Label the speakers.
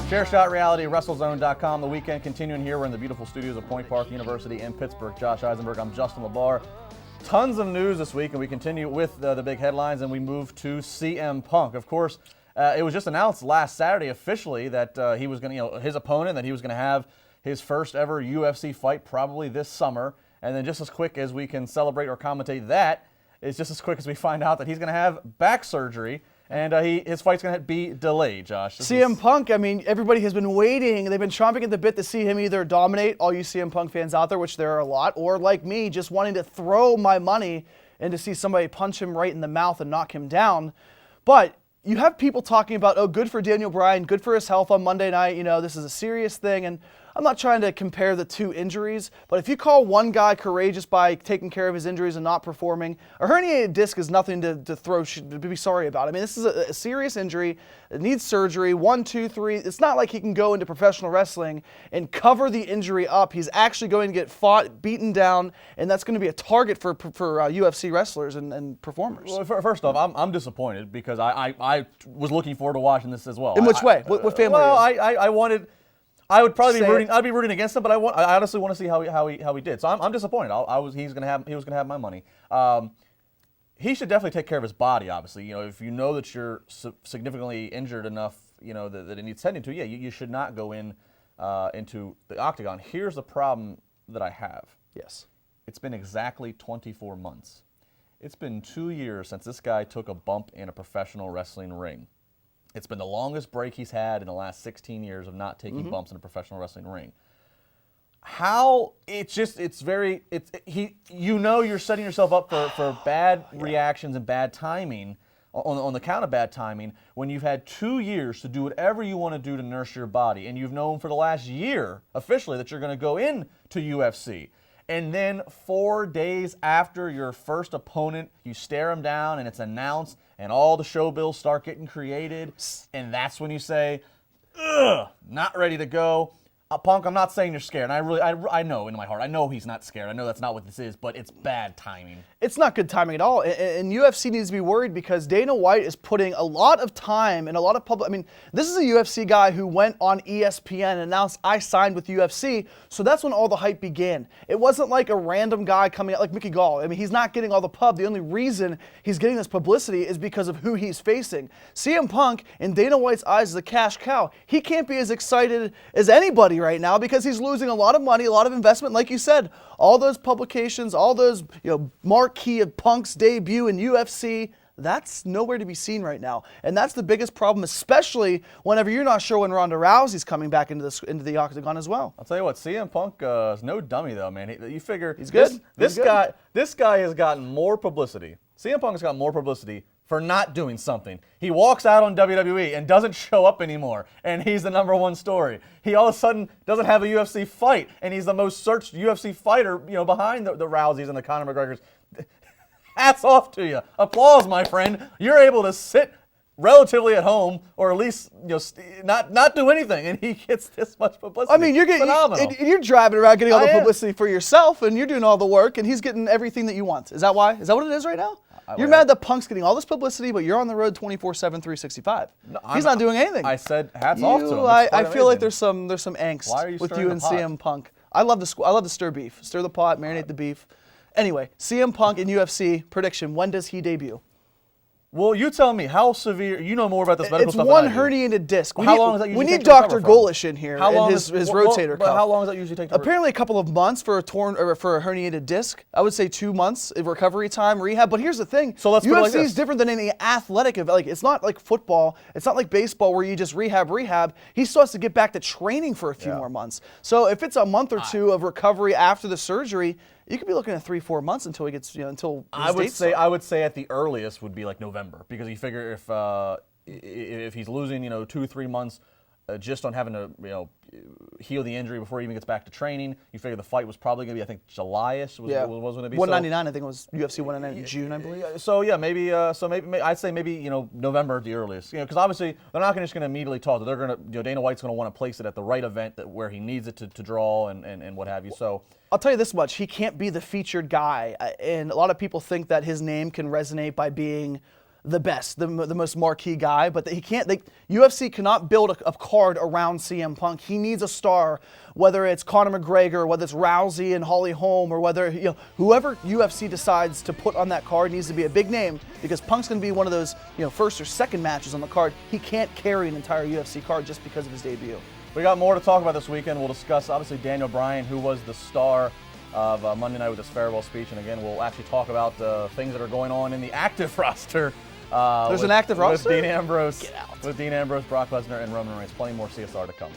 Speaker 1: Chairshot Reality, WrestleZone.com. The weekend continuing here. We're in the beautiful studios of Point Park University in Pittsburgh. Josh Eisenberg, I'm Justin LeBar. Tons of news this week, and we continue with the big headlines, and we move to CM Punk. Of course, it was just announced last Saturday officially that he was going to, his opponent, that he was going to have his first ever UFC fight probably this summer. And then just as quick as we can celebrate or commentate that, it's just as quick as we find out that he's going to have back surgery. And his fight's going to be delayed, Josh.
Speaker 2: CM Punk, I mean, everybody has been waiting. They've been chomping at the bit to see him either dominate, all you CM Punk fans out there, which there are a lot, or like me, just wanting to throw my money and to see somebody punch him right in the mouth and knock him down. But you have people talking about, oh, good for Daniel Bryan, good for his health on Monday night. You know, this is a serious thing. And I'm not trying to compare the two injuries, but if you call one guy courageous by taking care of his injuries and not performing, a herniated disc is nothing to be sorry about. I mean, this is a serious injury. It needs surgery. 1, 2, 3. It's not like he can go into professional wrestling and cover the injury up. He's actually going to get fought, beaten down, and that's going to be a target for UFC wrestlers and performers.
Speaker 1: Well, first off, I'm disappointed because I was looking forward to watching this as well.
Speaker 2: In which way? What family?
Speaker 1: Well, I wanted. I would probably be rooting. I'd be rooting against him, but I honestly want to see how he did. So I'm disappointed. He was gonna have my money. He should definitely take care of his body. Obviously, you know, if you know that you're significantly injured enough, you know that it needs tending to. Yeah, you should not go into the octagon. Here's the problem that I have.
Speaker 2: Yes.
Speaker 1: It's been exactly 24 months. It's been 2 years since this guy took a bump in a professional wrestling ring. It's been the longest break he's had in the last 16 years of not taking bumps in a professional wrestling ring. You're setting yourself up for bad reactions and bad timing on the count of bad timing when you've had 2 years to do whatever you want to do to nurse your body, and you've known for the last year officially that you're going to go into UFC. And then 4 days after your first opponent, you stare him down and it's announced and all the show bills start getting created. And that's when you say, ugh, not ready to go. Punk, I'm not saying you're scared. And I know in my heart, I know he's not scared. I know that's not what this is, but it's bad timing.
Speaker 2: It's not good timing at all. And UFC needs to be worried because Dana White is putting a lot of time and a lot of public. I mean, this is a UFC guy who went on ESPN and announced, I signed with UFC. So that's when all the hype began. It wasn't like a random guy coming out like Mickey Gall. I mean, he's not getting all the pub. The only reason he's getting this publicity is because of who he's facing. CM Punk, in Dana White's eyes, is a cash cow. He can't be as excited as anybody right now because he's losing a lot of money, a lot of investment. Like you said, all those publications, all those marquee of Punk's debut in UFC, that's nowhere to be seen right now. And that's the biggest problem, especially whenever you're not sure when Ronda Rousey's coming back into the octagon as well.
Speaker 1: I'll tell you what, CM Punk is no dummy though, man. You figure
Speaker 2: he's good.
Speaker 1: This guy has gotten more publicity. CM Punk has gotten more publicity for not doing something. He walks out on WWE and doesn't show up anymore, and he's the #1 story. He all of a sudden doesn't have a UFC fight, and he's the most searched UFC fighter, behind the Rouseys and the Conor McGregors. Hats off to you. Applause, my friend. You're able to sit relatively at home, or at least not do anything, and he gets this much publicity.
Speaker 2: I mean, you're driving around getting all the publicity for yourself, and you're doing all the work, and he's getting everything that you want. Is that why? Is that what it is right now? You're mad that Punk's getting all this publicity, but you're on the road 24/7, 365. No, he's not doing anything.
Speaker 1: I said hats off to him.
Speaker 2: I feel like there's some angst with you and CM Punk. I love to stir beef, stir the pot, marinate the beef. Anyway, CM Punk in UFC prediction. When does he debut?
Speaker 1: Well, you tell me, how severe, you know more about this medical stuff
Speaker 2: than I do. It's one herniated disc.
Speaker 1: How long does that usually take to
Speaker 2: recover from? We need Dr. Golish in here and his rotator cuff.
Speaker 1: How long does that usually take to recover?
Speaker 2: Apparently a couple of months for a herniated disc. I would say 2 months of recovery time, rehab. But here's the thing.
Speaker 1: So let's put it like this.
Speaker 2: UFC is different than any athletic event. It's not like football. It's not like baseball where you just rehab. He still has to get back to training for a few more months. So if it's a month or two of recovery after the surgery, you could be looking at 3-4 months until he gets, until
Speaker 1: I would say at the earliest would be like November, because you figure if he's losing 2-3 months just on having to heal the injury before he even gets back to training, you figure the fight was probably going to be, I think, July-ish was going to be.
Speaker 2: 199, I think it was UFC 199 in June, I believe.
Speaker 1: So yeah, maybe I'd say maybe November at the earliest, because obviously they're not just going to immediately talk. They're going to Dana White's going to want to place it at the right event where he needs it to draw and what have you. So
Speaker 2: I'll tell you this much: he can't be the featured guy, and a lot of people think that his name can resonate by being the best, the most marquee guy, but he can't. UFC cannot build a card around CM Punk. He needs a star, whether it's Conor McGregor, whether it's Rousey and Holly Holm, or whether whoever UFC decides to put on that card needs to be a big name, because Punk's going to be one of those first or second matches on the card. He can't carry an entire UFC card just because of his debut.
Speaker 1: We got more to talk about this weekend. We'll discuss, obviously, Daniel Bryan, who was the star of Monday night with his farewell speech. And again, we'll actually talk about things that are going on in the active roster.
Speaker 2: There's an active roster?
Speaker 1: With Dean Ambrose.
Speaker 2: Get out.
Speaker 1: With Dean Ambrose, Brock Lesnar, and Roman Reigns. Plenty more CSR to come.